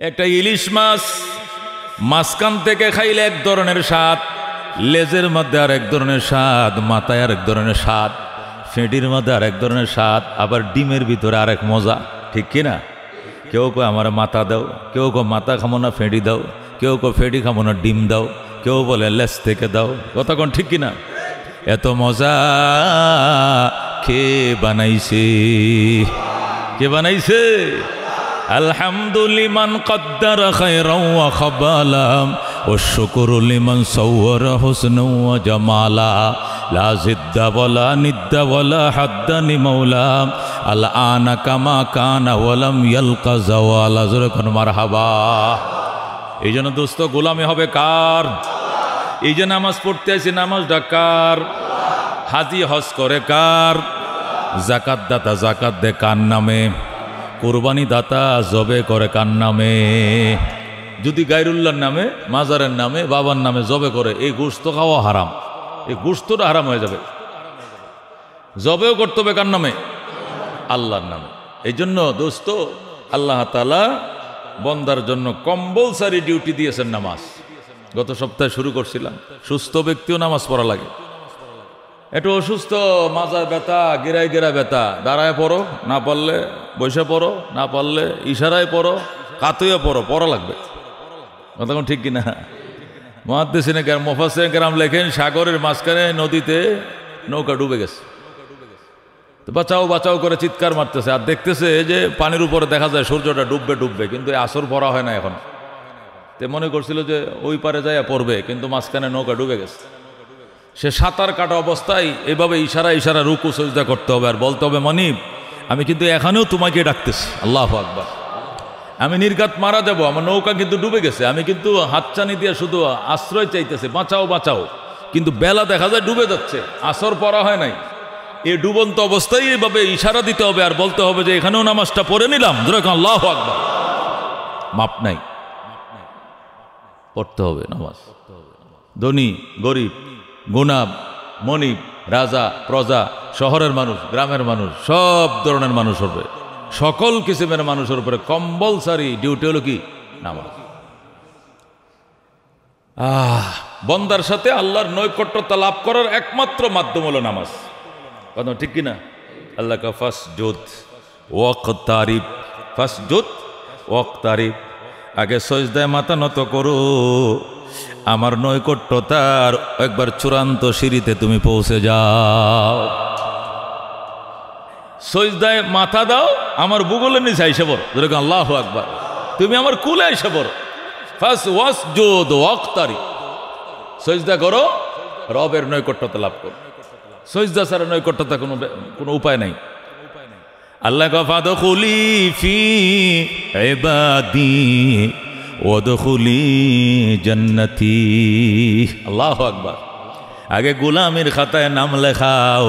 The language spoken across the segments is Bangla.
একটা ইলিশ মাছ মাঝখান থেকে খাইলে এক ধরনের স্বাদ, লেজের মধ্যে আর এক ধরনের স্বাদ, মাথায় আর এক ধরনের স্বাদ, ফেঁটির মধ্যে আর এক ধরনের স্বাদ, আবার ডিমের ভিতরে আরেক মজা, ঠিক কিনা? কেউ কয় আমার মাথা দাও, কেউ কয় মাথা খামো না ফেঁটি দাও, কেউ কয় ফেঁটি খামো না ডিম দাও, কেউ বলে লেজ থেকে দাও। কথা কোন ঠিক কিনা? এত মজা কে বানাইছে? কে বানাইছে? আলহামদুলিমান কদ্দার খায়রাও ওয়া খাবালাম ওয়া শুকরু লিমান সাওয়ারা হুসনাও ওয়া জামালা লা জিদ্দা ওয়ালা নিদ্দা ওয়ালা হাদ্দা লিমাওলা আল আনা কামা কানা ওয়া লাম ইয়ালকা জাওয়ালা। জোরে কোন মারহাবা। এই জন্য দোস্ত গোলামি হবে কার? এই যে নামাজ পড়তে আসি, নামাজটা কার? হাজি হজ করে কার? জাকাত দাতা জাকাত দে কার নামে? কোরবানি দাতা জবে করে কার নামে? যদি গায়রুল্লাহর নামে, মাজারের নামে, বাবার নামে জবে করে, এই গোশত খাওয়া হারাম, এই গোশতটা হারাম হয়ে যাবে। জবেও করতে হবে কার নামে? আল্লাহর নামে। এই জন্য দোস্ত আল্লাহ তাআলা বন্দার জন্য কম্পালসারি ডিউটি দিয়েছেন নামাজ। গত সপ্তাহে শুরু করছিলাম, সুস্থ ব্যক্তিও নামাজ পড়া লাগে। একটু অসুস্থ, মাজার ব্যথা, গেরায় গেরা ব্যথা, দাঁড়ায় পড়ো, না পারলে বসে পড়ো, না পারলে ইশারায় পড়ো, কাতুয়ে পড়ো, পড়া লাগবে। কথা কোন ঠিক কিনা? মুহাদ্দিসিনে কেরাম, মুফাসসিরিনে কেরাম লেখেন সাগরের মাঝখানে নদীতে নৌকা ডুবে গেছে, তো বাঁচাও বাঁচাও করে চিৎকার মারতেছে, আর দেখতেছে যে পানির উপরে দেখা যায় সূর্যটা ডুববে ডুববে, কিন্তু আসর পড়া হয় না এখন। তে মনে করছিল যে ওই পারে যায় পড়বে, কিন্তু মাঝখানে নৌকা ডুবে গেছে। সে সাঁতার কাটা অবস্থায় এভাবে ইশারা ইশারা রুকু সজদা করতে হবে, আর বলতে হবে মনিব আমি কিন্তু এখানেও তোমাকে ডাকতেছি, আল্লাহু আকবার। আমি নির্ঘাত মারা যাব, আমার নৌকা কিন্তু ডুবে গেছে, আমি কিন্তু হাতছানি দিয়ে শুধু আশ্রয় চাইতেছি, বাঁচাও বাঁচাও, কিন্তু বেলা দেখা যায় ডুবে যাচ্ছে, আসর পড়া হয় নাই। এই ডুবন্ত অবস্থায় এইভাবে ইশারা দিতে হবে, আর বলতে হবে যে এখানেও নামাজটা পড়ে নিলাম, যেরকম আল্লাহু আকবার। মাপ নাই, পড়তে হবে নামাজ। ধনী গরিব, গুনাব মনিব, রাজা প্রজা, শহরের মানুষ গ্রামের মানুষ, সব ধরনের মানুষ হবে, সকল কিসিমের মানুষের উপরে কম্পালসারি ডিউটি হলো কি? নামাজ। বন্দার সাথে আল্লাহর নৈকট্যতা লাভ করার একমাত্র মাধ্যম হলো নামাজ। কথা ঠিক কিনা? আল্লাহ কা ফাসজুদ ওয়াকতারিব, ফাসজুদ ওয়াকতারিব, আগে সজদায় মাথা নত করো, আমার নৈকট্যতার একবার চূড়ান্ত সিঁড়িতে তুমি পৌঁছে যাও। সজদায় মাথা দাও, আমার বুগলের নিচে আইসে পড়ো, যেরকম আল্লাহু আকবার। তুমি আমার কুলে আইসে পড়ো, ফাস ওয়াসজুদ ওয়াকতারিব, সজদা করো, রবের নৈকট্যতা লাভ করো। সজদা ছাড়া নৈকট্যতা কোনো উপায় নাই। আল্লাহ কা ফাদখুলি ফি ইবাদি ওয়াদখুলি জান্নাতি। আল্লাহু আকবার। আগে গোলামের খাতায় নাম লেখাও,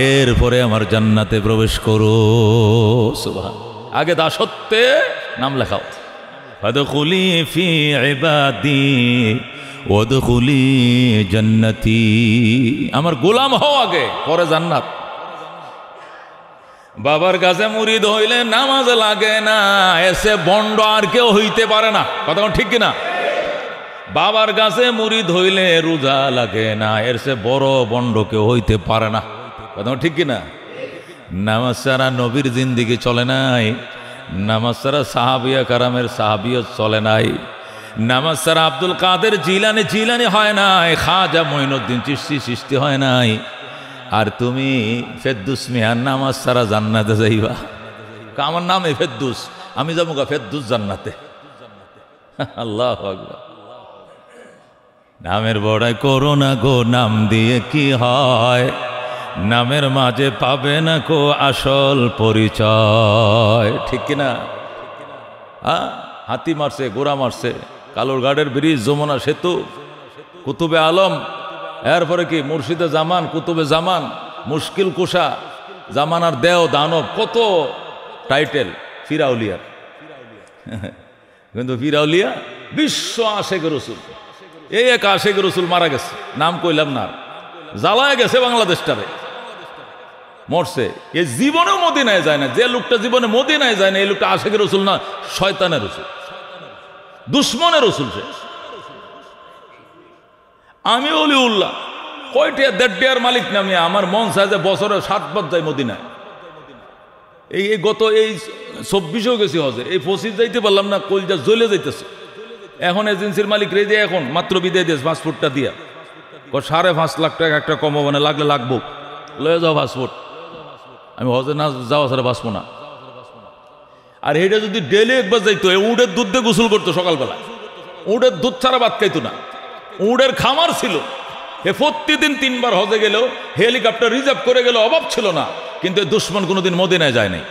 এরপরে আমার জান্নাতে প্রবেশ করো। সুবহান। আগে দাসত্বে নাম লেখাও। ফাদখুলি ফি ইবাদি ওয়াদখুলি জান্নাতি, আমার গোলাম হও আগে, পরে জান্নাত। বাবার কাছে মুরিদ হইলে নামাজ লাগে না, এসে বন্ড আর কেউ হইতে পারে না। কথা ঠিক কিনা? বাবার কাছে মুরিদ হইলে রোজা লাগে না, এর সে বড় বন্ড কেউ হইতে পারে না। কথা ঠিক কিনা? নামাজ ছাড়া নবীর জিন্দিগি চলে নাই, নামাজ ছাড়া সাহাবিয়া কারামের সাহাবিয়ত চলে নাই, নামাজ ছাড়া আব্দুল কাদের জিলানি জিলানি হয় নাই, খাজা মঈনুদ্দিন চিশতি চিশতি হয় নাই। আর তুমি ফেরদৌস মিয়া নামাজ ছাড়া জান্নাতে যাইবা? আমার নামে ফেরদৌস, আমি যাবো গা ফেরদৌস জান্নাতে। আল্লাহু আকবার। নামের বড়াই করো না গো, নাম দিয়ে কি হয়, নামের মাঝে পাবে না গো আসল পরিচয়। ঠিক কিনা? হাতি মারছে, গোড়া মারছে, কালুরঘাটের ব্রিজ, যমুনা সেতু, কুতুবে আলম, এরপরে কি মুর্শিদে জামান, কুতুবে জামান, মুশকিল কুশা, জামানার দেও দানব, কত টাইটেল ফিরাউলিয়ার। কিন্তু ফিরাউলিয়া বিশ্ব আশেক রসুল, এই এক আশেক রসুল মারা গেছে, নাম কইলাম না, জ্বালায় গেছে বাংলাদেশটারে, মরছে। এ জীবনেও মদিনায় যায় না, যে লোকটা জীবনে মদিনায় যায় না, এই লোকটা আশেক রসুল না, শয়তানের রসুল। দুশ্মনের রসুল সে। আমি অলিউল্লাহ কয়টা দেড় মালিক নামে আমার মন চায় যে বছরে 7 বার যাই মদিনায়। এই গত এই 24-এও গেছি হজে, এই 25 যাইতে পারলাম না, কলজা জ্বলে যাইতেছে। এখন এজেন্সির মালিক রেজে এখন মাত্র বিদায় দিয়েছে পাসপোর্টটা দিয়া, 5.5 লাখ টাকা একটা কমাবো না, লাগলে লাগবো, লয়ে যাও পাসপোর্ট। আমি হজে না যাওয়া ছাড়া বাঁচবো না। আর এটা যদি ডেলি একবার যাইতো, উটের দুধ দিয়ে গোসল করতো সকালবেলা, উটের দুধ ছাড়া ভাত খাইতো না, উটের খামার ছিল। এ প্রতিদিন 3 বার হজে গেল, হেলিকপ্টার রিজার্ভ করে গেল, অভাব ছিল না। কিন্তু দুশ্মন কোনোদিন মদিনায় যায় নাই।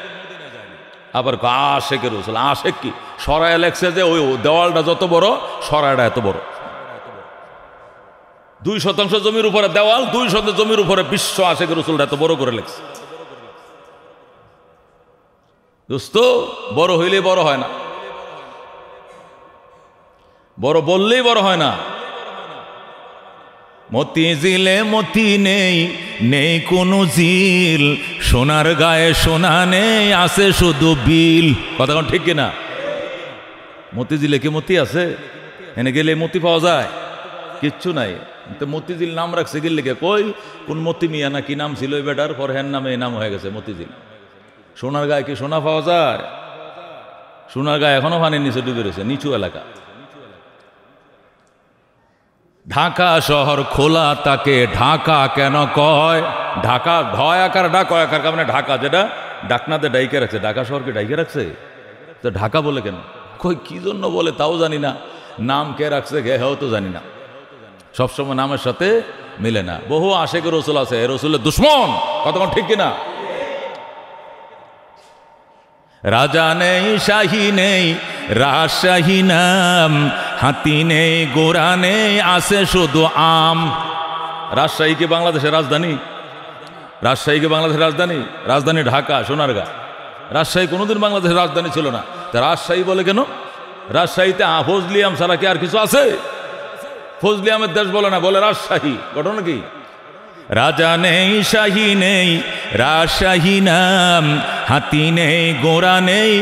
আবার আশেকের রসুল, আশেক কি সরায় লেখছে যে ওই দেওয়ালটা যত বড় সরাইটা এত বড়। 2% জমির উপরে দেওয়াল, 2% জমির উপরে বিশ্ব আশেকের রসুলটা এত বড় করে লেখছে। দোস্ত, বড় হইলেই বড় হয় না, বড় বললেই বড় হয় না। মতি জিলে মতি নেই, নেই কোনো জিল, সোনার গায়ে সোনা নেই, আছে শুধু বিল। কথা কোন ঠিক কিনা? মতি জিলে কি মতি আছে? এনে গেলে মতি পাওয়া যায়? কিচ্ছু নাই। তো মতিঝিল নাম রাখছে গেলে কে, কই কোন মতি মিয়া না কি নাম ছিল এই বেটার, পর হ্যান নামে নাম হয়ে গেছে মতিঝিল। সোনার গায়ে কি সোনা পাওয়া যায়? সোনার গায়ে এখনো পানির নিচে ডুবে রয়েছে, নিচু এলাকা। ঢাকা শহর খোলা তাকে ঢাকা কেন কয়? ঢাকা ঢয় আকার ডাক আকার মানে ঢাকা, যেটা ডাকনাতে ডাইকে রাখছে। ঢাকা শহরকে ডাইকে রাখছে, তো ঢাকা বলে কেন? কই কি জন্য বলে তাও জানি না, নাম কে রাখছে কে হেও তো জানি না। সবসময় নামের সাথে মিলে না। বহু আশেকের রসুল আছে, এ রসুলের দুশ্মন। কতক্ষণ ঠিক কিনা? রাজা নেই শাহী নেই রাজশাহী নাম, হাতি নেই গোড়া নেই, আছে শুধু আম। রাজশাহী কি বাংলাদেশের রাজধানী? রাজশাহী কি বাংলাদেশের রাজধানী? রাজধানী ঢাকা, সোনারগাঁ। রাজশাহী কোনোদিন বাংলাদেশের রাজধানী ছিল না। তা রাজশাহী বলে কেন? রাজশাহীতে ফজলি আম ছাড়া কি আর কিছু আছে? ফজলি আমের দেশ বলে না, বলে রাজশাহী। ঘটনা কি? রাজা নেই শাহী নেই রাজশাহী নাম, হাতি নেই গোড়া নেই,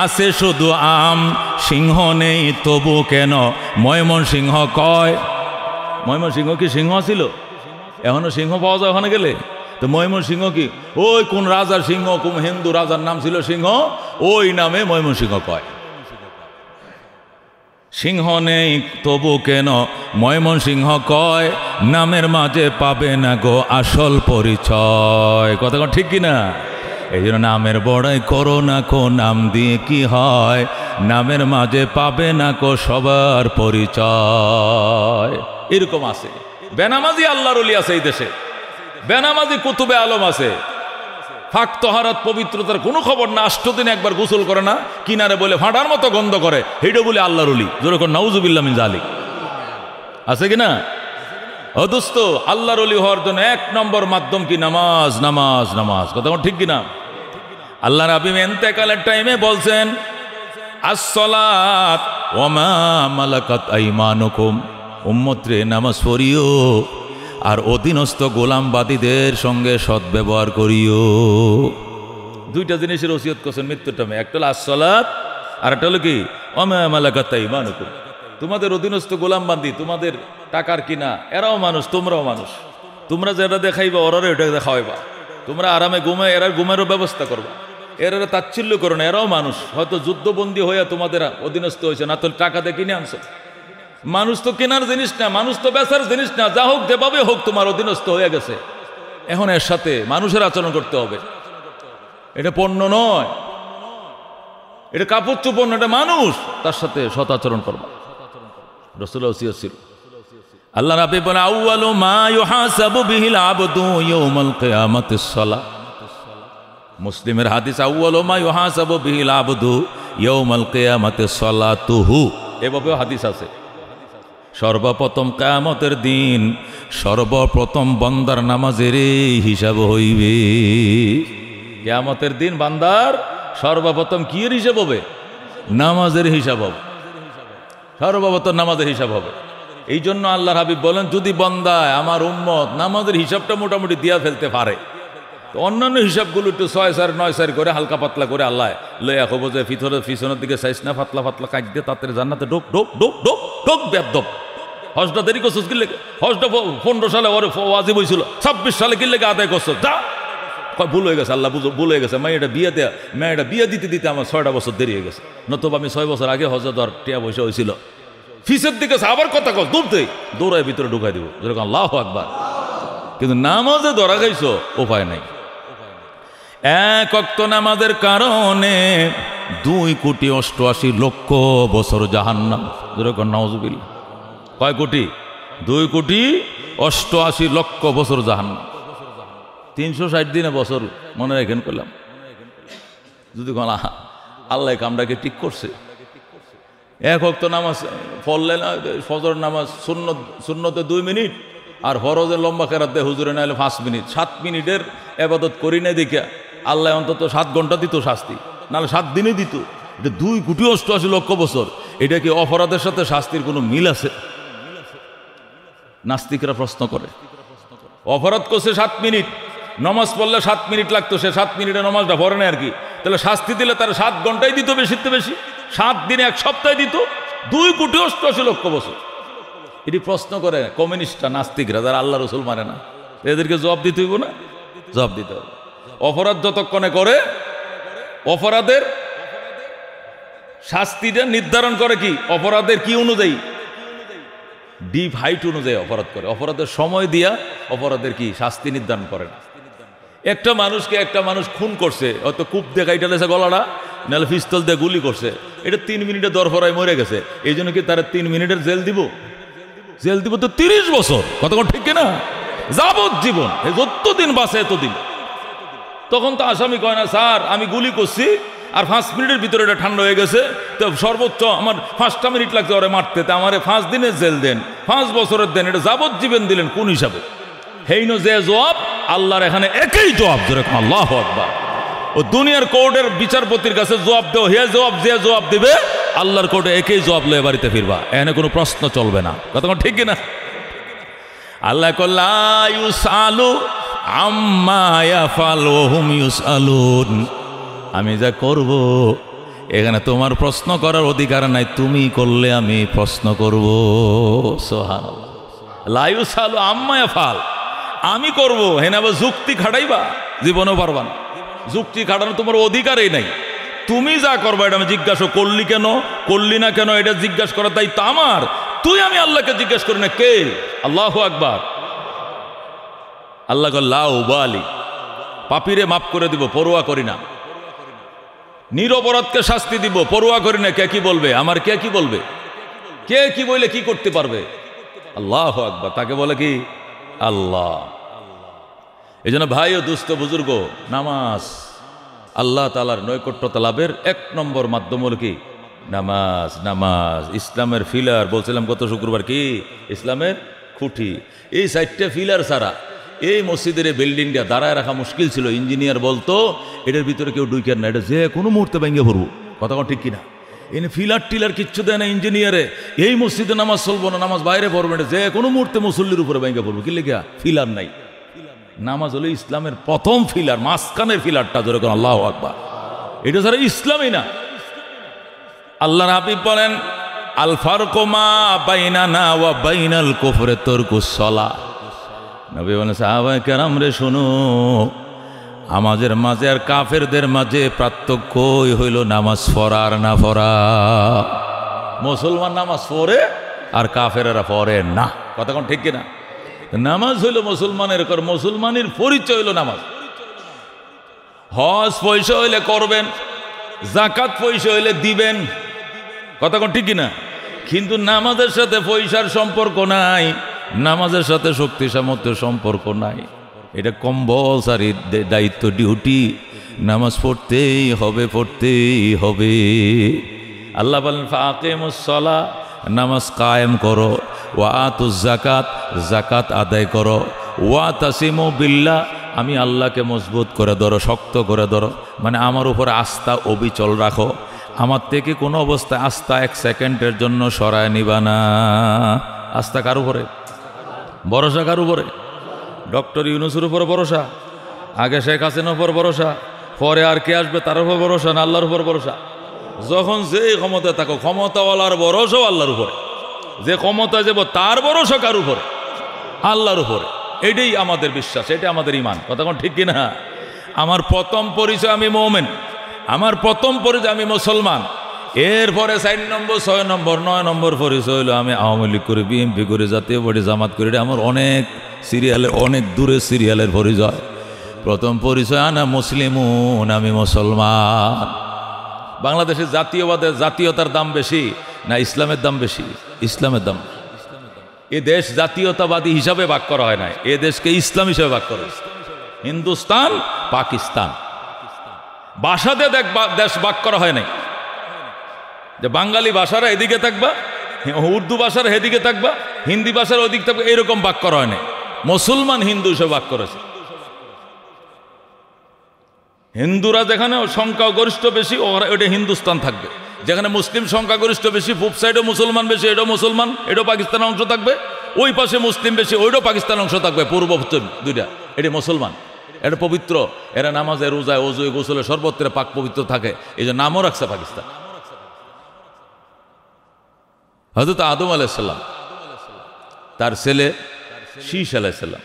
আছে শুধু আম। সিংহ নেই তবু কেন ময়মনসিংহ কয়? ময়মনসিংহ কি সিংহ ছিল? এখনো সিংহ পাওয়া যায় ওখানে গেলে? তো ময়মনসিংহ কি ওই কোন রাজার সিংহ, কোন হিন্দু রাজার নাম ছিল সিংহ, ওই নামে ময়মনসিংহ কয়। সিংহ নেই তবু কেন ময়মনসিংহ কয়, নামের মাঝে পাবে না গো আসল পরিচয়। কথা ঠিক কিনা? এই জন্য নামের বড়াই করো না কো, নাম দিয়ে কি হয়? নামের মাঝে পাবে না কো সবার পরিচয়। এরকম আছে বেনামাজি আল্লাহর ওলি আছে এই দেশে, বেনামাজি কুতুবে আলম আছে। ফাঁক তহারাত পবিত্রতার কোনো খবর না, 8 দিনে একবার গোসল করে না, কিনারে বলে ফাঁটার মতো গন্ধ করে, এইটা বলে আল্লাহর ওলি। যেরকম নাউজুবিল্লাহ মিন যালিক আছে কিনা? ও দোস্ত, আল্লাহর ওলি হওয়ার জন্য 1 নম্বর মাধ্যম কি? নামাজ, নামাজ, নামাজ। কথা ঠিক কিনা? আল্লাহ নবী ইন্তেকালের টাইমে বলছেন, আসসালাত ওয়া মা মালাকাত আইমানুকুম, উম্মত রে নামাজ পড়িও আর অধীনস্থ গোলামবাদীদের সঙ্গে সদ্ব্যবহার করিও। 2টা জিনিসের ওসিয়ত করছেন মৃত্যুর টাইমে। একটা হলো আসসালাত, আর একটা হলো কি ওয়া মা মালাকাত আইমানুকুম। তোমাদের অধীনস্থ গোলামবাদী, তোমাদের টাকার কিনা, এরাও মানুষ, তোমরাও মানুষ। তোমরা যেটা দেখাইবা ওরাও এটা দেখাইবা। তোমরা আরামে ঘুমায়, এরা ঘুমেরও ব্যবস্থা করবা। এরা তাচ্ছিল্য করো না, এরাও মানুষ। হয়তো যুদ্ধবন্দী হইয়া তোমাদের অধীনস্থ হয়েছে, না তো টাকা দিয়ে কিনে আনছো। মানুষ তো কেনার জিনিস না, মানুষ তো বেচার জিনিস না। যা হোক, যেভাবে হোক তোমার অধীনস্থ হয়ে গেছে। এখন এর সাথে মানুষের আচরণ করতে হবে। এটা পণ্য নয়, এটা কাপড় চোপড়, এটা মানুষ, তার সাথে সৎ আচরণ করবা। রাসূলুল্লাহ ওসিয়ত ছিল। আল্লাহ রাব্বি বলে, আউয়ালু মা ইউহাসাবু বিহিল আবদু ইয়াউমাল কিয়ামাতিস সালাহ। মুসলিমের হাদিস, আউয়ালু মা ইউহাসাবু বিহিল আবদু ইয়াউমাল কিয়ামাতিস সালাতুহু। এভাবেও হাদিস আছে। সর্বপ্রথম কিয়ামতের দিন সর্বপ্রথম বান্দার নামাজের হিসাব হইবে। কিয়ামতের দিন বান্দার সর্বপ্রথম কি এর হিসাব হবে? নামাজের হিসাব হবে। সর্বপ্রথম নামাজের হিসাব হবে। এই জন্য আল্লাহর হাবিব বলেন, যদি বান্দা আমার উম্মত নামাজের হিসাবটা মোটামুটি দিয়া ফেলতে পারে, তো অন্যান্য হিসাবগুলো একটু 6 4 9 4 করে হালকা পাতলা করে আল্লাহ লইয়া হবো যে পিছনের দিকে চাইছ না পাতলা পাতলা কাজ দিয়ে তাড়াতাড়ি জান্নাতে ঢোক ঢোক ঢোক ঢোক ঢোক বেদব। হজটা দেরি করছিস কি লেগে? হজটা 15 সালে ওর ওয়াজিব হয়েছিল, 26 সালে কি লেগে আদায় করছো? যা ভুল হয়ে গেছে, আল্লাহ ভুল হয়ে গেছে। মেয়েটা বিয়ে দিতে দিতে আমার 6টা বছর দেরি হয়ে গেছে, নতুবা আমি 6 বছর আগে হজে ধর টিয়া পয়সা হয়েছিল। ফিসের দিকে আবার কথা কর, দৌড়ায় ভিতরে ঢুকাই দিব যেরকম আল্লাহু আকবার। কিন্তু নামাজে ধরা খাইছো, উপায় নাই। এক ওয়াক্ত নামাজের কারণে 2,88,00,000 বছর জাহান্নাম। যেরকম নাউজুবিল্লাহ। কয় কোটি? 2,88,00,000 বছর জাহান্নাম। 360 দিনে বছর মনে রাখেন করলাম। যদি কোন আল্লাহ কামটাকে ঠিক করছে। এক ওয়াক্ত নামাজ পড়লে না, ফজর নামাজ সুন্নতে 2 মিনিট, আর ফরজের লম্বা কেরাত দেয় হুজুরে নাইলে 5 মিনিট। 7 মিনিটের এবাদত করি নাই দেখে আল্লাহ অন্তত 7 ঘন্টা দিত শাস্তি, নাহলে 7 দিনই দিত। এটা 2,88,00,000 বছর। এটা কি অপরাধের সাথে শাস্তির কোনো মিল আছে? নাস্তিকরা প্রশ্ন করে। অপরাধ করছে 7 মিনিট, নমাজ পড়লে 7 মিনিট লাগতো, সে 7 মিনিটে নমাজটা পড়ে না আর কি। তাহলে শাস্তি দিলে তার 7 ঘন্টাই দিত, বেশিতে বেশি 7 দিনে 1 সপ্তাহে দিত। 2,88,00,000 বছর। এটি প্রশ্ন করে কমিউনিস্টরা, নাস্তিকরা, যারা আল্লাহ রসুল মানে না। এদেরকে জবাব দিতে হইব না? জবাব দিতে হবে। অপরাধ যতক্ষণে করে, অপরাধের শাস্তিটা নির্ধারণ করে কি? অপরাধের কি অনুযায়ী? ডিপ হাইট অনুযায়ী অপরাধ করে। অপরাধের সময় দিয়া অপরাধের কি শাস্তি নির্ধারণ করে না। একটা মানুষ খুন করছে, হয়তো কূপ দিয়ে কাইটা লেছে গলাটা, নাহলে পিস্তল দিয়ে গুলি করছে, এটা 3 মিনিটে দরফরায় মরে গেছে। এই জন্য কি তারা 3 মিনিটের জেল দিব? জেল দিব তো 30 বছর। কতক্ষণ ঠিক কিনা? যাবজ্জীবন। যতদিন বাঁচে এতদিন। তখন তো আসামি কয় না, স্যার আমি গুলি করছি আর 5 মিনিটের ভিতরে এটা ঠান্ডা হয়ে গেছে, তো সর্বোচ্চ আমার 5টা মিনিট লাগছে ওরে মারতে, তা আমার 5 দিনের জেল দেন, 5 বছরের দেন, এটা যাবজ্জীবন দিলেন কোন হিসাবে? হেইনো যে জবাব, আল্লাহর এখানে একই জবাব। যেরকম আল্লাহু আকবার। ও দুনিয়ার কোর্টের বিচারপতির কাছে জবাব দেও, হে জবাব যে জবাব দিবে আল্লাহর কোর্টে একই জবাব লয়ে বাড়িতে ফিরবা। এখানে কোনো প্রশ্ন চলবে না। কতক্ষণ ঠিক কিনা? আল্লাহ লা ইউসালু আম্মা ইয়াফাল ওয়া হুম ইউসালুন। আমি যা করব এখানে তোমার প্রশ্ন করার অধিকার নাই, তুমি করলে আমি প্রশ্ন করব। সুবহানাল্লাহ। লা ইউসালু আম্মা ইয়াফাল। আমি করব, হেন আবার যুক্তি খাটাইবা, জীবনেও পারবা না। যুক্তি খাটানো তোমার অধিকারই নাই। তুমি যা করবা এটা আমি জিজ্ঞাসা করলি কেন, করলি না কেন, এটা জিজ্ঞাসা করার দায়িত্ব আমার। আমি আল্লাহকে জিজ্ঞেস করি না কে? আল্লাহু আকবার। আল্লাহ লা উবালি, পাপীরে মাফ করে দিব, পরোয়া করি না। নিরপরাধকে শাস্তি দিব, পরোয়া করি না। কে কি বলবে আমার? কে কি বলবে? কে কি বলে কি করতে পারবে? আল্লাহু আকবার। তাকে বলে কি? আল্লাহ। এই জন্য ভাই ও দুস্থ বুজুর্গ, নামাজ আল্লাহ তাআলার নৈকট্যতা লাভের 1 নম্বর মাধ্যম হল কি? নামাজ। নামাজ ইসলামের ফিলার। বলছিলাম গত শুক্রবার কি? ইসলামের খুঁটি। এই 4টে ফিলার ছাড়া এই মসজিদের এই বিল্ডিংটা দাঁড়ায় রাখা মুশকিল ছিল। ইঞ্জিনিয়ার বলতো এটার ভিতরে কেউ ঢুকেন না, এটা যে কোনো মুহূর্তে ভেঙে পড়বো। কথা ঠিক কিনা? এনে ফিলার টিলার কিচ্ছু দেয় না ইঞ্জিনিয়ারে। এই মসজিদে নামাজ চলবো না, নামাজ বাইরে পড়বে না, যে কোনো মুহূর্তে মুসল্লির উপরে ভেঙে পড়বো। কি লেগে? ফিলার নাই। নামাজ হলো ইসলামের প্রথম ফিলার, মাঝখানের ফিলারটা। যেরকম আল্লাহু আকবার। এটা ছাড়া ইসলামই না। আল্লাহর হাবিব বলেন আল ফারকু মা বাইনানা ওয়া বাইনাল কুফরি তারকুস সালাহ। নবী বলেন সাহাবায়ে কেরাম রে শোনো, আমাদের মাঝে আর কাফেরদের মাঝে পার্থক্যই হইল নামাজ পড়া আর না পড়া। মুসলমান নামাজ পড়ে আর কাফেরেরা পড়ে না। কতক্ষণ ঠিক কিনা? নামাজ হইল মুসলমানের কর, মুসলমানের পরিচয় হইল নামাজ। হজ পয়সা হইলে করবেন, যাকাত পয়সা হইলে দিবেন। কতক্ষণ ঠিক কিনা? কিন্তু নামাজের সাথে পয়সার সম্পর্ক নাই, নামাজের সাথে শক্তি সামর্থ্যের সম্পর্ক নাই। এটা কম্পালসারি দায়িত্ব, ডিউটি। নামাজ পড়তেই হবে, পড়তেই হবে। আল্লাহ বলেন ফাকিমুস সালাহ, নামাজ কায়েম করো। ওয়া আতুজ যাকাত, যাকাত আদায় করো। ওয়া তাসিমু বিল্লাহ, আমি আল্লাহকে মজবুত করে ধরো, শক্ত করে ধরো। মানে আমার উপরে আস্থা অবিচল রাখো। আমার থেকে কোনো অবস্থায় আস্থা 1 সেকেন্ডের জন্য সরায় নিবা না। আস্থা কার উপরে? ভরসা কার উপরে? ডক্টর ইউনূসের উপরে ভরসা? আগে শেখ হাসিনার উপর ভরসা, পরে আর কে আসবে তার উপর ভরসা না আল্লাহর উপর ভরসা? যখন যে ক্ষমতায় থাকো, ক্ষমতাওয়ালার ভরসাও আল্লাহর উপরে, যে ক্ষমতায় যাব তার ভরসা কার উপরে? আল্লাহর উপরে। এটাই আমাদের বিশ্বাস, এটাই আমাদের ইমান। কথা কোন ঠিক কিনা? আমার প্রথম পরিচয় আমি মুমিন, আমার প্রথম পরিচয় আমি মুসলমান। এরপরে 4 নম্বর 6 নম্বর 9 নম্বর পরিচয় হইলো আমি আওয়ামী লীগ করি, বিএনপি করি, জাতীয় পার্টি, জামাত করি। এটা আমার অনেক সিরিয়ালের, অনেক দূরের সিরিয়ালের পরিচয়। প্রথম পরিচয় আনা মুসলিমুন, আমি মুসলমান। বাংলাদেশের জাতীয়বাদের, জাতীয়তার দাম বেশি না ইসলামের দাম বেশি? ইসলামের দাম। এ দেশ জাতীয়তাবাদী হিসাবে ভাগ করা হয় না, এ দেশকে ইসলাম হিসাবে ভাগ করা হয়েছে। হিন্দুস্তান, পাকিস্তান, ভাষাতে দেশ ভাগ করা হয় নাই, যে বাঙালি ভাষারা এদিকে থাকবা, উর্দু ভাষার এদিকে থাকবা, হিন্দি ভাষার ওদিক থাকবে, এরকম ভাগ করা হয় নাই। মুসলমান হিন্দু হিসেবে ভাগ করেছে। হিন্দুরা যেখানে সংখ্যাগরিষ্ঠ বেশি, ওটা হিন্দুস্তান থাকবে। যেখানে মুসলিম সংখ্যাগরিষ্ঠ বেশি, পূব সাইডে মুসলমান বেশি, এটাও মুসলমান, এটাও পাকিস্তানের অংশ থাকবে। ওই পাশে মুসলিম বেশি, ওইটাও পাকিস্তানের অংশ থাকবে, পূর্ব পশ্চিম দুইটা। এটা মুসলমান, এটা পবিত্র। এরা নামাজে, রোজায়, ওজুয়ে, গোসলে সর্বত্র পাক পবিত্র থাকে, এই যে নামও রাখছে পাকিস্তান। হযরত আদম আলাইহিস সালাম, তার ছেলে শীশ আলাইহিস সালাম,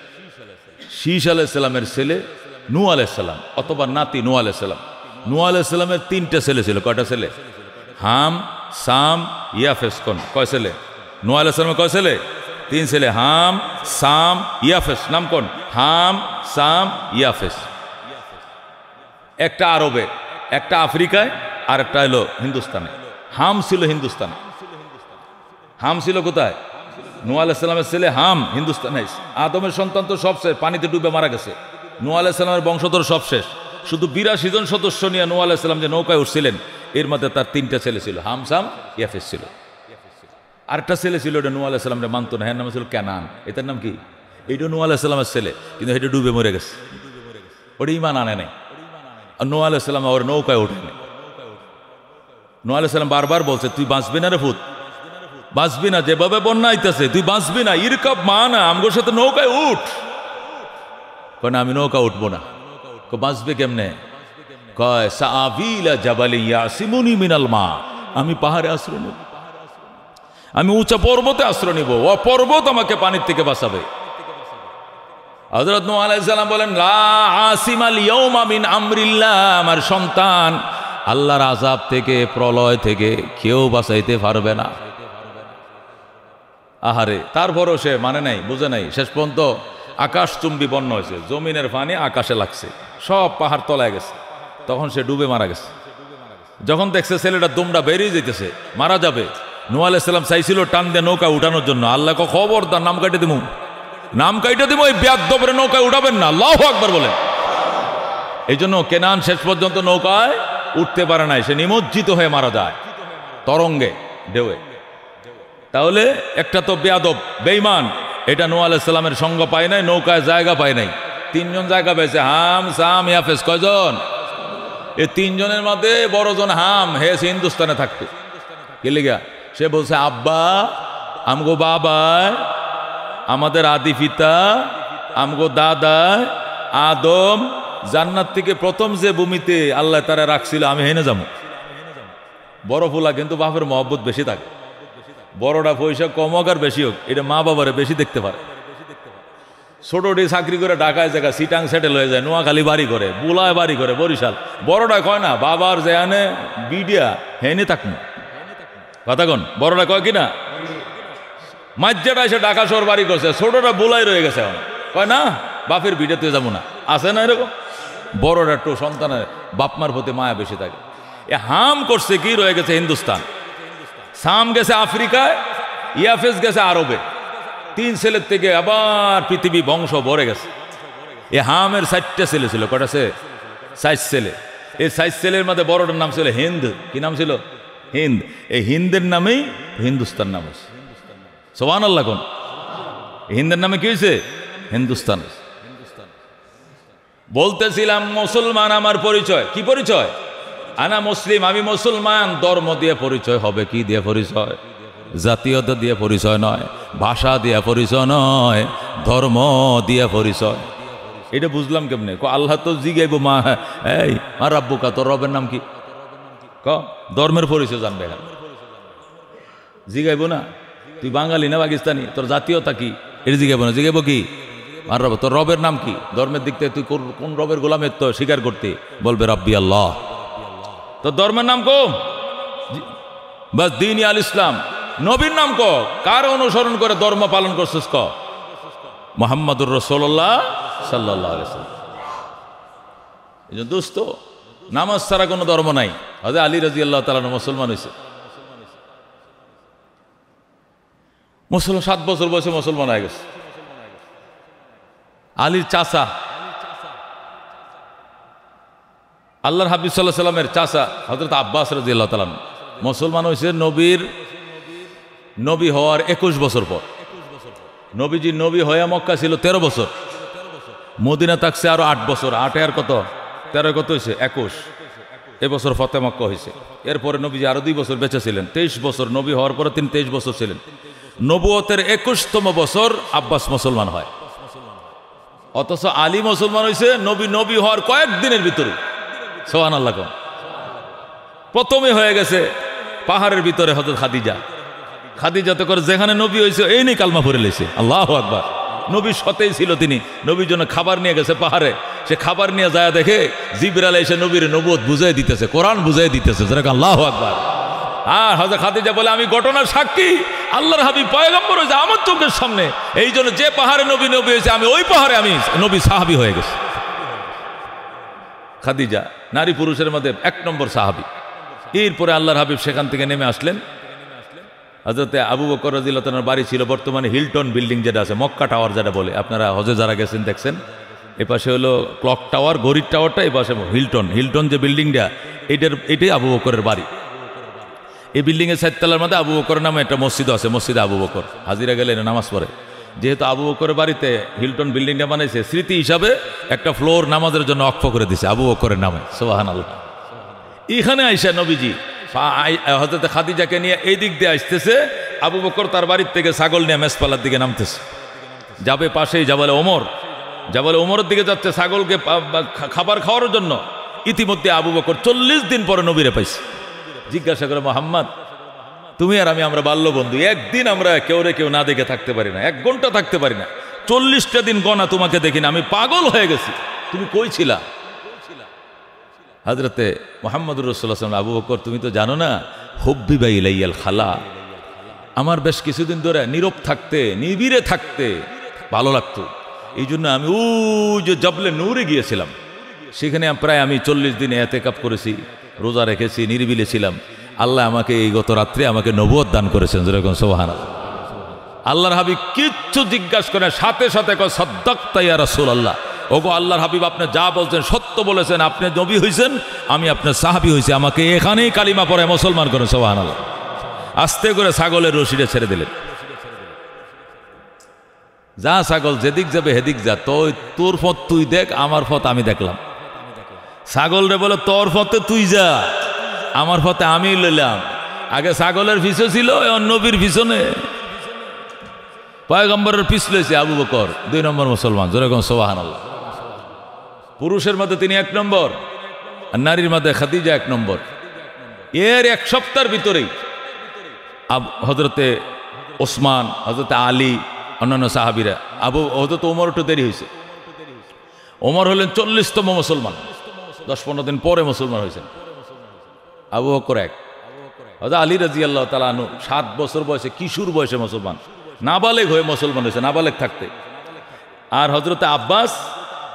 শীশ আলাইহিস সালামের ছেলে নূহ আলাইহিস সালাম, অথবা নাতি নূহ আলাইহিস সালাম। নূহ আলাইহিস সালামের 3টে ছেলে ছিল। কয়টা ছেলে? হাম, সাম, ইয়াফেস। কোন কয় ছেলে? নূহ আলাইহিস সালামের কয় ছেলে? 3 ছেলে। হাম, সাম, ইয়াফেস। নাম কোন? হাম, সাম, ইয়াফেস। একটা আরবে, একটা আফ্রিকায়, আর একটা হলো হিন্দুস্তানে। হাম ছিল হিন্দুস্তানে। হাম ছিল কোথায়? নূহ আলাইহিস সালামের ছেলে হাম হিন্দুস্তানে। আদমের সন্তান তো সব শেষ, পানিতে ডুবে মারা গেছে। নূহ আলাইহিস সালামের বংশধর সব শেষ। শুধু 82 জন সদস্য নিয়ে নূহ আলাইহিস সালাম যে নৌকায় উঠছিলেন, এর মধ্যে তার 3টে ছেলে ছিল, হাম, সাম, ইয়াফেস ছিল। আরেকটা ছেলে ছিল, এটা নূহ আলাইহিস সালামরে মানত না, এর নাম ছিল কানান। এটার নাম কি? এইটা নূহ আলাইহিস সালামের ছেলে, কিন্তু এটা ডুবে মরে গেছে। ওটা ঈমান আনে নাই, আর নূহ আলাইহিস সালাম ওর নৌকায় ওঠেনি। নূহ আলাইহিস সালাম বারবার বলছে, তুই বাঁচবি না রে ফুত, বাঁচবি না, যেভাবে বন্যা আইতেছে তুই বাঁচবি না, ইরকাব মানা, আমগোর সাথে নৌকায় উঠ। কয় আমি নৌকা উঠবো না। বাঁচবে কেমনে? কয় সাআবিলা জাবালি ইয়াসিমুনি মিনাল মা, আমি পাহাড়ে আশ্রয় নেব, আমি উঁচা পর্বতে আশ্রয় নিব, ও পর্বত আমাকে পানির থেকে বাঁচাবে। হযরত নূহ আলাইহিস সালাম বলেন, লা আসিমাল ইয়াউমা মিন আমরিল্লাহ, আমার সন্তান, আল্লাহর আযাব থেকে, প্রলয় থেকে কেউ বাঁচাইতে পারবে না। আহারে, তারপরও সে মানে নাই, বুঝে নাই। শেষ পর্যন্ত আকাশচুম্বী বন্যা হয়েছে, জমিনের পানি আকাশে লাগছে, সব পাহাড় তলায় গেছে। তখন সে ডুবে মারা গেছে। যখন দেখছে ছেলেটা দুমড়া বেরিয়ে যেতেছে, মারা যাবে, নূহ আলাইহিস সালাম চাইছিল টান দিয়ে নৌকা উঠানোর জন্য। আল্লাহ খবরদার, নাম কাটে দিমু, নাম কাইটে দিব, এই বেয়াদবের নৌকায় উঠাবেন না, আল্লাহু আকবার বলেন। এই জন্য কেনান শেষ পর্যন্ত নৌকায় উঠতে পারে নাই, সে নিমজ্জিত হয়ে মারা যায় তরঙ্গে, ঢেউয়ে। তাহলে একটা তো বেয়াদব, বেঈমান, এটা নূহ আলাইহিস সালামের সঙ্গ পায় নাই, নৌকায় জায়গা পায় নাই। 3 জন জায়গা পেয়েছে, হাম, সাম, ইয়াফেস। কয়জন? এই 3 জনের মধ্যে বড়জন হাম, হে হিন্দুস্তানে থাকতো। কি লিগা? সে বলছে, আব্বা, আমগো বাবা, আমাদের আদি পিতা, আমগো দাদা আদম জান্নাত থেকে প্রথম যে ভূমিতে আল্লাহ তারা রাখছিল, আমি হেনে যাবো। বড় ফুলা কিন্তু বাপের মহব্বত বেশি থাকে। বড়টা পয়সা কম হোক আর বেশি হোক, এটা মা বাবারে বেশি দেখতে পারে। ছোটটি চাকরি করে ঢাকায় জায়গা, সিটাং সেটেল হয়ে যায়, নোয়াখালী বাড়ি করে, বুলায় বাড়ি করে, বরিশাল। বড়টা কয় না, বাবার যেখানে বিডিয়া হেনে থাকবো। কথা কন, বড়টা কয় কিনা, মাজ্জাটা এসে ঢাকা শহর বাড়ি করছে, ছোটটা বুলাই রয়ে গেছে। এখন কয় না, বাপের বিডাতে যাবো না, আছে না এরকম? বড়টা একটু সন্তানের বাপমার প্রতি মায়া বেশি থাকে। এ হাম করছে কি, রয়ে গেছে হিন্দুস্তান, সাম গেছে আফ্রিকায়, ইয়াফেস গেছে আরবে। 3 ছেলের থেকে আবার পৃথিবী বংশ ভরে গেছে। এ হামের 4টে ছেলে ছিল। কটা ছে? 4 ছেলে। এই 4 ছেলের মধ্যে বড়টার নাম ছিল হিন্দ। কি নাম ছিল? হিন্দ। এই হিন্দের নামেই হিন্দুস্তান নাম হয়েছে। সুবহানাল্লাহ কোন? হিন্দের নামে কি হয়েছে? হিন্দুস্তান। বলতেছিলাম মুসলমান আমার পরিচয় কি? পরিচয় আনা মুসলিম, আমি মুসলমান। ধর্ম দিয়ে পরিচয় হবে, কি দিয়ে পরিচয়? জাতীয়তা দিয়ে পরিচয় নয়, ভাষা দিয়ে পরিচয় নয়, ধর্ম দিয়ে পরিচয়। এটা বুঝলাম কেমনে? আল্লাহ তো জিগাইব মা, এই মা রাব্বুকা, তোর রবের নাম কি? ধর্মের পরিচয় জানবে, এখন জিগাইব না তুই বাঙালি না পাকিস্তানি, তোর জাতীয়তা কি, এটা জিগাইব না। জিগাইব কি? আর রব, তোর রবের নাম কি? ধর্মের দিক থেকে তুই কোন রবের গোলামের তো স্বীকার করতে? বলবে রাব্বি আল্লাহ। তোর ধর্মের নাম কো? বাস দ্বীন আল ইসলাম। নবীর নাম ক, কার অনুসরণ করে ধর্ম পালন করছিস ক? মুহাম্মাদুর রাসূলুল্লাহ সাল্লাল্লাহু আলাইহি ওয়াসাল্লাম। এই জন্য দোস্ত, নামাজ ছাড়া কোনো ধর্ম নাই। হযরত আলী রাদিয়াল্লাহু তাআলা মুসলমান হয়েছে, 7 বছর বয়সে মুসলমান হয়ে গেছে। আলীর চাচা, আল্লাহর হাবিব সাল্লাল্লাহু আলাইহি সাল্লামের চাচা হযরত আব্বাস রাদিয়াল্লাহু তাআলা মুসলমান হয়েছে নবী হওয়ার 21 বছর পর। নবীজি নবী হয়ে মক্কা ছিল 13 বছর, মদিনা থাকছে আরো 8 বছর। 8 আর কত, 13 কত হয়েছে? 21। এবছর ফতে মক্কা হয়েছে। এরপরে নবীজি আরো 2 বছর বেঁচে ছিলেন, 23 বছর। নবী হওয়ার পরে তিনি 23 বছর ছিলেন। নবুয়তের 21তম বছর আব্বাস মুসলমান হয়। অথচ আলী মুসলমান হয়েছে নবী হওয়ার কয়েকদিনের ভিতরে। সুবহানাল্লাহ। প্রথমে হয়ে গেছে পাহাড়ের ভিতরে হযরত খাদিজা তো করে যেখানে নবী হয়েছে এই নিয়ে কালমা পড়ে লেছে। আল্লাহু আকবার। নবীর সাথেই ছিল তিনি। নবীর জন্য খাবার নিয়ে গেছে পাহাড়ে। সে খাবার নিয়ে যায় দেখে জিবরাইল এসে নবীর নবুয়ত বুঝাই দিতেছে, কোরআন বুঝাই দিতেছে। আল্লাহু আকবার। আর হযরত খাদিজা বলে, আমি ঘটনার সাক্ষী, আল্লাহর হাবিব পয়গম্বর হয়েছে আমার চোখের সামনে। এই জন্য যে পাহাড়ে নবী হয়েছে আমি ওই পাহাড়ে আমি নবী সাহাবী হয়ে গেছি। খাদিজা নারী পুরুষের মধ্যে 1 নম্বর সাহাবী। এরপরে আল্লাহর হাবিব সেখান থেকে নেমে আসলেন। হযরতে আবু বকর রাদিয়াল্লাহু তাআলার বাড়ি ছিল বর্তমানে হিলটন বিল্ডিং, যেটা আছে মক্কা টাওয়ার যেটা বলে, আপনারা হজে যারা গেছেন দেখছেন। এপাশে হলো ক্লক টাওয়ার, ঘড়ির টাওয়ারটা, এপাশে হিলটন যে বিল্ডিংটা, এটাই আবু বকরের বাড়ি। এই বিল্ডিংয়ের 4 তলার মধ্যে আবু বকর নামে একটা মসজিদ আছে, মসজিদে আবু বকর। হাজিরা গেলে নামাজ পড়ে। যেহেতু আবু বকরের বাড়িতে হিলটন বিল্ডিংটা বানাইছে, স্মৃতি হিসাবে একটা ফ্লোর নামাজের জন্য অক্ষ করে দিছে আবু বকরের নামে। সুবহানাল্লাহ। এখানে আইসা নবীজি হযরত খাদিজাকে নিয়ে এই দিক দিয়ে আসতেছে। আবু বকর তার বাড়ির থেকে ছাগল নিয়ে মেসপালার দিকে নামতেছে, যাবে পাশেই জাবালে ওমরের দিকে যাচ্ছে ছাগলকে খাবার খাওয়ার জন্য। ইতিমধ্যে আবু বকর 40 দিন পরে নবীরে পাইছে। জিজ্ঞাসা করে, মুহাম্মদ, তুমি আর আমরা বাল্য বন্ধু, একদিন আমরা কেউ না দেখে থাকতে পারি না, 1 ঘন্টা থাকতে পারি না। 40টা দিন গনা তোমাকে দেখি না, আমি পাগল হয়ে গেছি, তুমি কই ছিলা? হযরতে মুহাম্মদুর রাসূলুল্লাহ সাল্লাল্লাহু আলাইহি ওয়াসাল্লাম, আবু বকর তুমি তো জানো না, হুব্বিবা ইলাইয়াল খালা, আমার বেশ কিছুদিন ধরে নীরব থাকতে, নিবিড়ে থাকতে ভালো লাগতো। এই জন্য আমি ওই যে জবলে নূরে গিয়েছিলাম, সেখানে প্রায় আমি 40 দিন ইতিকাফ করেছি, রোজা রেখেছি, নিরিবিলি ছিলাম। আল্লাহ আমাকে এই গত রাত্রে আমাকে নবুয়ত দান করেছেন। যেরকম সুবহানাল্লাহ। আল্লাহর হাবিব কিচ্ছু জিজ্ঞাসা করে সাথে সাথে কয়, সাদ্দাকতা ইয়া রাসূলুল্লাহ, ওগো আল্লাহর হাবিব, আপনি যা বলছেন সত্য বলেছেন, আপনি নবী হয়েছেন, আমি আপনার সাহাবী হয়েছি, আমাকে এখানেই কালিমা পড়ে মুসলমান করেন। সুবহানাল্লাহ। আস্তে করে ছাগলের রশিটা ছেড়ে দিলেন। যা ছাগল, যেদিক যাবে হেদিক যা, তোর পথ তুই দেখ, আমার পথ আমি দেখলাম। ছাগল রে বলে, তোর পথে তুই যা, আমার পথে আমি লইলাম। আগে ছাগলের পিছু ছিল, নবীর পিছনে পয়গম্বরের পিছ লইছে আবু বকর, 2 নম্বর মুসলমান। যেরকম সুবহানাল্লাহ। পুরুষের মধ্যে তিনি 1 নম্বর, আর নারীর মধ্যে খাদিজা 1 নম্বর। এর 1 সপ্তাহের ভিতরেই হযরতে ওসমান, হযরতে আলী, অন্যান্য সাহাবীরা, হযরত ওমর একটু দেরি হয়েছে। ওমর হলেন 40তম মুসলমান, 10-15 দিন পরে মুসলমান হয়েছেন। আবু বকর 1। হযরত আলী রাদিয়াল্লাহু তাআলা আনহু 7 বছর বয়সে, কিশোর বয়সে মুসলমান, নাবালেগ হয়ে মুসলমান হয়েছে, নাবালেগ থাকতে। আর হযরতে আব্বাস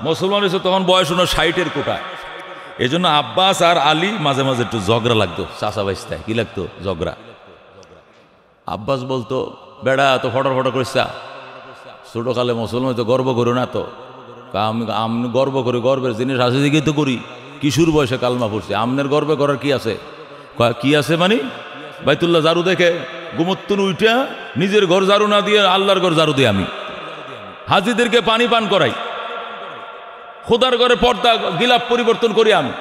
মুসলমান হয়েছে তখন বয়স হলো 60-এর কোটায়। এই জন্য আব্বাস আর আলী মাঝে মাঝে একটু ঝগড়া লাগতো, চাচা বাইস্তায় কি লাগতো, ঝগড়া। আব্বাস বলতো, বেড়া তো ফটর করিস, ছোটকালে মুসলমান তো গর্ব করো না, তো আমি গর্ব করি, গর্বের জিনিস আছে দিকেই তো করি, কিশোর বয়সে কালমা পড়ছে, আমনের গর্বে করার কি আছে? কি আছে মানে, বাইতুল্লাহ ঝাড়ু দেখে গুমত্তুন উইটা নিজের ঘর ঝাড়ু না দিয়ে আল্লাহর ঘর ঝাড়ু দিই, আমি হাজিদেরকে পানি পান করাই, খোদার ঘরে পর্দা গিলাপ পরিবর্তন করি, আমি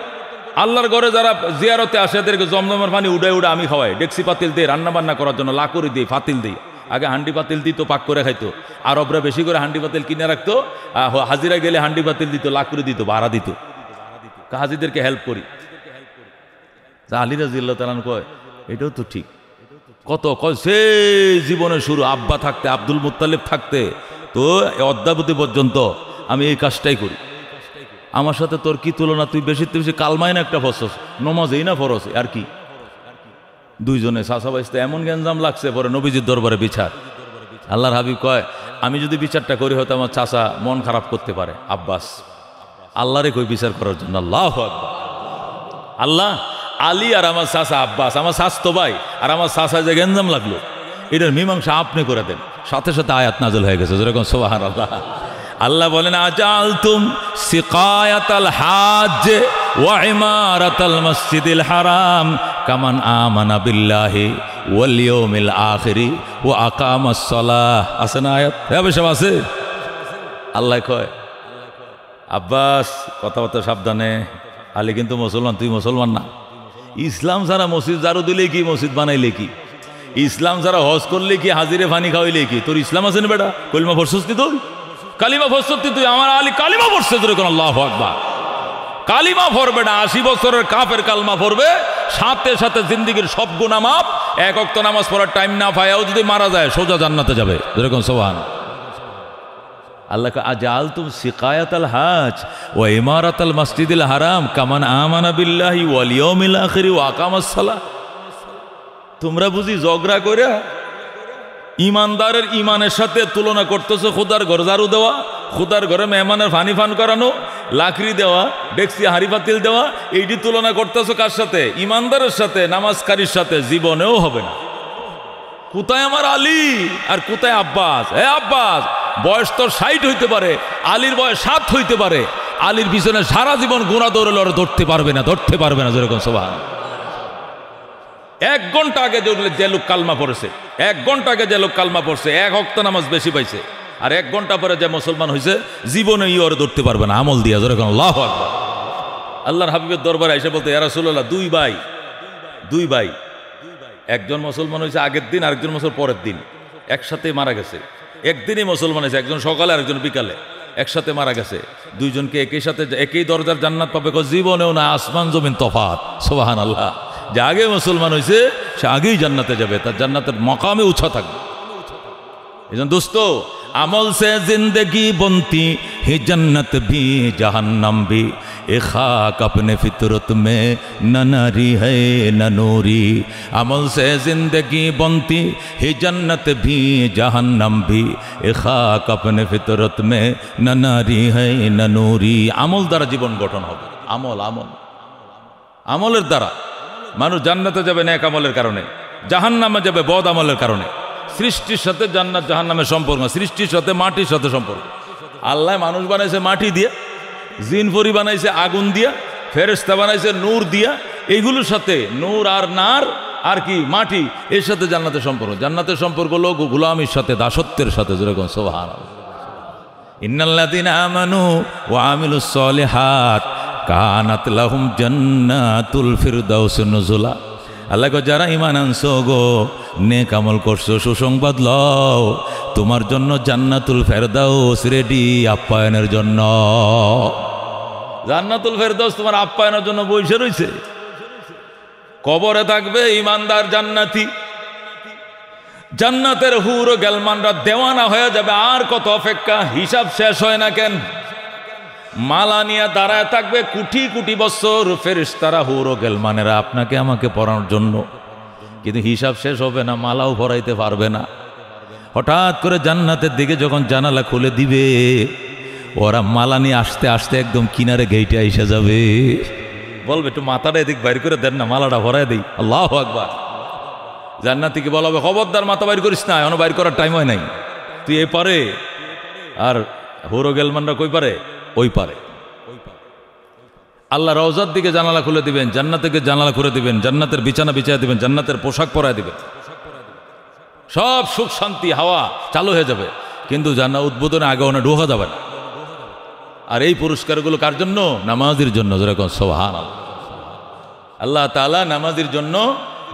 আল্লাহর ঘরে যারা জিয়ারতে আসে এদেরকে জমজমের পানি উড়ে আমি খাওয়াই, ডেক্সি পাতিল দিই, রান্না বান্না করার জন্য লাকড়ি দিই, ফাতিল দিই, আগে হান্ডি পাতিল দিত, পাক করে খাইতো। আরবরা বেশি করে হান্ডি পাতিল কিনে রাখতো, হাজিরা গেলে হান্ডি পাতিল দিত, লাকড়ি দিত, ভাড়া দিত, হাজিদেরকে হেল্প করি। আলী রাদিয়াল্লাহু তাআলা কয় এটাও তো ঠিক। কত সে জীবনে শুরু, আব্বা থাকতে, আব্দুল মুত্তালিব থাকতে তো অদ্যাবধি পর্যন্ত আমি এই কাজটাই করি। আমার সাথে তোর কি তুলনা? তুই বেশি কালমায় না একটা ফসস, নমাজেই না ফরস, আর কি। দুইজনে চাচাবাইতে এমন গ্যাঞ্জাম লাগছে, পরে নবীজির দরবারে বিচার। আল্লাহর হাবিব কয় আমি যদি বিচারটা করি হয়তো আমার চাচা মন খারাপ করতে পারে। আব্বাস আল্লাহরে কই বিচার করার জন্য। আল্লাহু আকবার। আল্লাহ আলী আর আমার চাচা আব্বাস, আমার স্বাস্থ্য ভাই, আর আমার চাচা যে গ্যাঞ্জাম লাগলো, এটার মীমাংসা আপনি করে দেন। সাথে সাথে আয়াত নাযিল হয়ে গেছে, যেরকম সুবহানাল্লাহ। আল্লাহ বলেন আজালতুম সিকায়াতাল হাজ ওয়া ইমারাতাল মসজিদিল হারাম কামান আমানা বিল্লাহি ওয়াল ইয়াউমিল আখিরি ওয়া আকামাস সালাহ। আছে না আয়াত? হবে সব আছে। আল্লাহ কয় আব্বাস কথাবার্তা সাবধানে, আলী কিন্তু মুসলমান, তুই মুসলমান না। ইসলাম ছাড়া মসজিদ জারু দিলে কি, মসজিদ বানাইলে কি, ইসলাম ছাড়া হজ করলে কি, হাজিরে ফানি খাওয়াইলে কি, তোর ইসলাম আছে না বেটা? কলিমা পড়ছস কি তুই? কালিমা পড়ছস তুই? আমার আলী কালিমা পড়ছে তোর কোন? আল্লাহু আকবার। কালিমা পড়বে না, 80 বছরের কাফের কালমা পড়বে, সাথে সাথে জিন্দেগীর সব গুনাহ মাফ। এক ওয়াক্ত নামাজ পড়ার টাইম না পায়ও যদি মারা যায় সোজা জান্নাতে যাবে, যেরকম সুবহান আল্লাহ। আজালতুম সিকায়াতাল হাজ ওয়া ইমারাতাল মসজিদিল হারাম কামান আমানা বিল্লাহি ওয়াল ইয়াউমিল আখিরি ওয়া আকামাস সালাহ। তোমরা বুঝি ঝগড়া কইরা ইমানদারের ইমানের সাথে তুলনা করতেছো খুদার ঘর ঝাড়ু দেওয়া, খুদার ঘরে মেহমানের ফানি ফান করানো, লাকড়ি দেওয়া, ডেক্সি হাড়ি পাতিল দেওয়া, এইটি তুলনা করতেছো কার সাথে? ইমানদারের সাথে, নামাজকারীর সাথে। জীবনেও হবে না। কোথায় আমার আলী আর কোথায় আব্বাস? হে আব্বাস, বয়স তোর 60 হইতে পারে, আলীর বয়স 7 হইতে পারে। আলীর পিছনে সারা জীবন গুনাহ দৌড়লে ওরা ধরতে পারবে না, ধরতে পারবে না, যেরকম সুবহান। 1 ঘন্টা আগে যে লোক কালমা পড়েছে, 1 ঘন্টা আগে যে লোক কালমা পড়ছে, 1 ওয়াক্ত নামাজ বেশি পাইছে, আর 1 ঘন্টা পরে যে মুসলমান হয়েছে, জীবনে ওরা ধরতে পারবে না আমল দিয়া, যেরকম আল্লাহু আকবার। আল্লাহর হাবিবের দরবারে এসে বলতে ইয়া রাসূলুল্লাহ, দুই ভাই, একজন মুসলমান হয়েছে আগের দিন, আরেকজন মুসলমান পরের দিন, একসাথে মারা গেছে। একদিনই মুসলমান হয়েছে, একজন সকালে আরেকজন বিকালে, একসাথে মারা গেছে। দুইজনকে একই সাথে একই দরজার জান্নাত পাবে? জীবনেও না, আসমান জমিন তফাৎ। সুবহানাল্লাহ। যে আগে মুসলমান হয়েছে সে আগেই জান্নাতে যাবে, তার জান্নাতের মকামে উঁচা থাকবে। এজন্য দোস্ত, আমল সে জিন্দগি বনতি হি জন্নত ভি জাহান্নাম ভি, এ খাক अपने फितरत में न नारी है न नूरी। अमल से जिंदगी बनती ही जन्नत भी जहन्नम भी, ए खाक अपने फितरत में न नारी है न नूरी। আমল দ্বারা জীবন গঠন হবে। আমলের দ্বারা মানুষ জান্নাতে যাবে নেক আমলের কারণে, জাহান্নামে যাবে বদ আমলের কারণে। সৃষ্টির সাথে জান্নাত জাহান্নামের সম্পর্ক, সৃষ্টির সাথে মাটির সাথে সম্পর্ক। আল্লাহ মানুষ বানাইছে মাটি দিয়ে, জিন পরি বানাইছে আগুন দিয়া, ফেরেশতা বানাইছে নূর দিয়া। এইগুলোর সাথে নূর আর নার আর কি মাটি, এর সাথে জান্নাতের সম্পর্ক। জান্নাতের সম্পর্ক হলো গোলামির সাথে, দাসত্বের সাথে, যেরকম সুবহানাল্লাহ। ইন্নাল্লাযীনা আমানু ওয়া আমিলুস সলিহাত কানাত লাহুম জান্নাতুল ফিরদাউস নুজুলা। আল্লাহ কো যারা ঈমান আনছো গো, নেক আমল করছো, সুসংবাদ লও, তোমার জন্য জান্নাতুল ফেরদাউস রেডি আপ্যায়নের জন্য। জান্নাতুল ফেরদাউস তোমার আপ্যায়নের জন্য বসে রয়েছে। কবরে থাকবে ইমানদার জান্নাতি, জান্নাতের হুর ও গেলমানরা দেওয়ানা হয়ে যাবে। আর কত অপেক্ষা, হিসাব শেষ হয় না কেন? মালা নিয়ে দাঁড়ায় থাকবে কোটি কোটি বছর ফেরেশতারা, হুর ও গেলমানেরা আপনাকে আমাকে পড়ানোর জন্য, কিন্তু হিসাব শেষ হবে না, মালাও ভরাইতে পারবে না। হঠাৎ করে জান্নাতের দিকে যখন জানালা খুলে দিবে, ওরা মালা নিয়ে আসতে আসতে একদম কিনারে গেইটে এসে যাবে। বলবে একটু মাথাটা এদিক বাইর করে দেন না, মালাটা ভরাই দেই। আল্লাহু আকবার। জান্নাতীকে বলা হবে খবরদার মাথা বাইর করিস না, এখনো বাইর করার টাইম হয় নাই, তুই এ পারে। আর হুর ও গেলমানরা কই পারে? ওই পারে। আল্লাহ রওজার দিকে জানালা খুলে দিবেন, জান্নাতের জানালা খুলে দিবেন, জান্নাতের বিছানা বিছায় দিবেন, জান্নাতের পোশাক পরায় দিবেন, সব সুখ শান্তি হাওয়া চালু হয়ে যাবে। কিন্তু জান্নাত উদ্বোধনে আগে ওনা ঢোকা যাবে না। আর এই পুরস্কারগুলো কার জন্য? নামাজির জন্য, যেরকম সুবহানাল্লাহ। আল্লাহ তাআলা নামাজির জন্য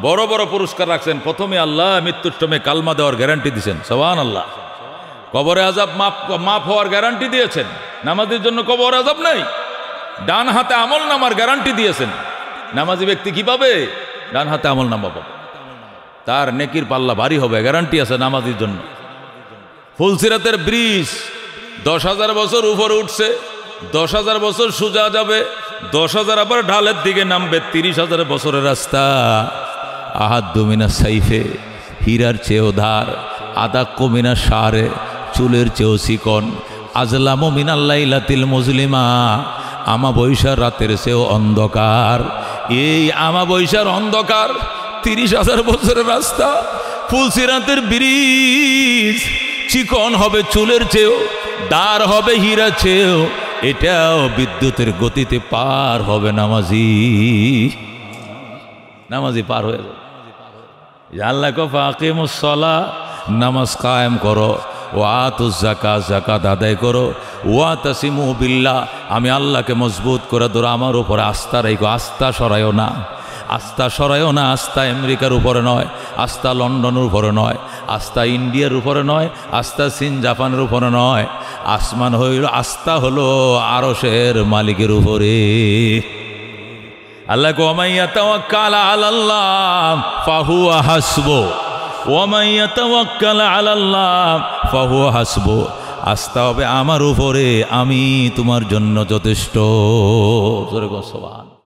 বড় বড় পুরস্কার রাখছেন। প্রথমে আল্লাহ মৃত্যুর সময় কালমা দেওয়ার গ্যারান্টি দিয়েছেন, সুবহানাল্লাহ। কবরে আযাব মাফ হওয়ার গ্যারান্টি দিয়েছেন। নামাজের জন্য কবর আযাব নাই। ডান হাতে আমল নামার গ্যারান্টি দিয়েছেন। নামাজি ব্যক্তি কি পাবে? ডান হাতে আমল নামা পাবে, তার নেকির পাল্লা ভারী হবে, গ্যারান্টি আছে নামাজির জন্য। ফুলসিরাতের ব্রিজ 10,000 বছর উপরে উঠছে, 10,000 বছর সোজা যাবে, 10,000 আবার ঢালের দিকে নামবে, 30,000 বছরের রাস্তা। আহাদ্দু মিনাস সাইফে, হীরার চেয়েও ধার, আদাক্কু মিনাস শারে, চুলের চেয়েও চিকন, আজলামু মিনাল লাইলাতিল মুজলিমা, আমাবৈশার রাতের চেয়েও অন্ধকার। এই আমাবৈশার অন্ধকার, 30,000 বছরের রাস্তা, ফুলসিরাতের ব্রিজ চিকন হবে চুলের চেয়েও, দার হবে হীরা চেয়েও, এটাও বিদ্যুতের গতিতে পার হবে নামাজি। নামাজি পার হয়ে যাবে। আল্লাহ কো ফাকিমুস সালাহ, নামাজ কায়েম করো, ওয়াতুজ যাকাত, যাকাত আদায় করো, ওয়াতাসিমু বিল্লাহ, আমি আল্লাহকে মজবুত করে ধরো, আমার উপরে আস্থা রাখো। আস্থা সরাইও না, আস্থা সরাইও না। আস্থা আমেরিকার উপরে নয়, আস্থা লন্ডনের উপরে নয়, আস্থা ইন্ডিয়ার উপরে নয়, আস্থা চীন জাপানের উপরে নয়। আসমান হইল, আস্থা হলো আরশের মালিকের উপরে। আল্লাহ ওয়া মান ইয়াতাওয়াক্কাল আলাল্লাহ ফাহুয়া হাসবু, ওয়া মান ইয়াতাওয়াক্কাল আলাল্লাহ ফাহুয়া হাসবু। আস্থা হবে আমার উপরে, আমি তোমার জন্য যথেষ্ট। জোরে বলো সুবহান।